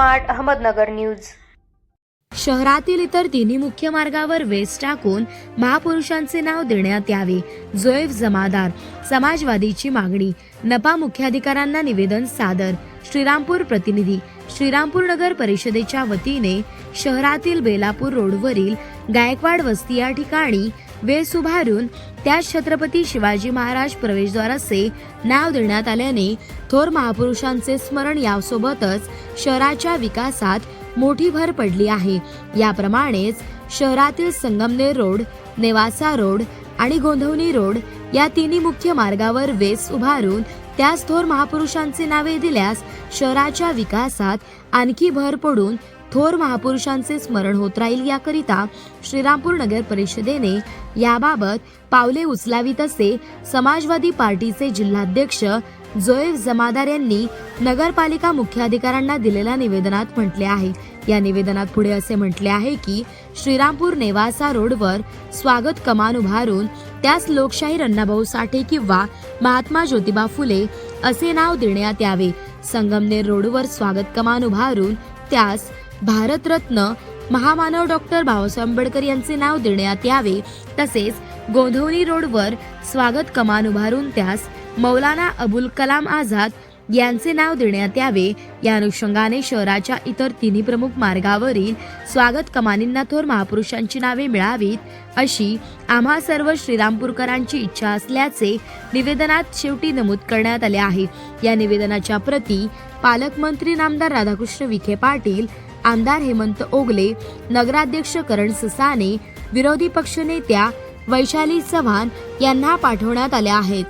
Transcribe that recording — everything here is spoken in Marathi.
Smart Ahmednagar news. शहरातील इतर तिन्ही मुख्य मार्गावर वेस टाकून महापुरुषांचे नाव देण्यात यावे, जोएफ जमादार। समाजवादीची मागणी। नपा मुख्याधिकाऱ्यांना निवेदन सादर। श्रीरामपूर प्रतिनिधी। श्रीरामपूर नगर परिषदेच्या वतीने शहरातील बेलापूर रोडवरील गायकवाड वस्ती या ठिकाणी वेस उभारून त्यास छत्रपती शिवाजी महाराज प्रवेशद्वार असे नाव देण्यात आल्याने थोर महापुरुषांचे स्मरण यासोबतच शहराच्या विकासात मोठी भर पडली आहे। याप्रमाणेच शहरातील संगमनेर रोड, नेवासा रोड आणि गोंधवणी रोड या तिन्ही मुख्य मार्गावर वेस उभारून त्यास थोर महापुरुषांची नावे दिल्यास शहराच्या विकासात आणखी भर पडून थोर महापुरुषांचे स्मरण होत राहील। याकरिता श्रीरामपूर नगर परिषदेने याबाबत पावले उचलावीत असे समाजवादी पार्टीचे जिल्हाध्यक्ष जोएफ जमादार यांनी नगरपालिका मुख्याधिकाऱ्यांना दिलेल्या निवेदनात म्हटले आहे। या निवेदनात पुढे असे म्हटले आहे की श्रीरामपूर नेवासा रोडवर स्वागत कमान उभारून त्यास लोकशाहीर अण्णाभाऊ साठे किंवा महात्मा ज्योतिबा फुले असे नाव देण्यात यावे। संगमनेर रोडवर स्वागत कमान उभारून त्यास भारतरत्न महामानव डॉक्टर बाबासाहेब आंबेडकर यांचे नाव देण्यात यावे। तसेच गोंधवणी रोडवर स्वागत कमान उभारून त्यास मौलाना अबुल कलाम आझाद यांचे नाव देण्यात यावे। या अनुषंगाने शहराच्या इतर तिन्ही प्रमुख मार्गावरील स्वागत कमानींना थोर महापुरुषांची नावे मिळावीत अशी आम्हा सर्व श्रीरामपूरकरांची इच्छा असल्याचे निवेदनात शेवटी नमूद करण्यात आले आहे। या निवेदनाच्या प्रती पालकमंत्री नामदार राधाकृष्ण विखे पाटील, आमदार हेमंत ओगले, नगराध्यक्ष करण ससाने, विरोधी पक्षनेत्या वैशाली चव्हाण यांना पाठवण्यात आल्या आहेत।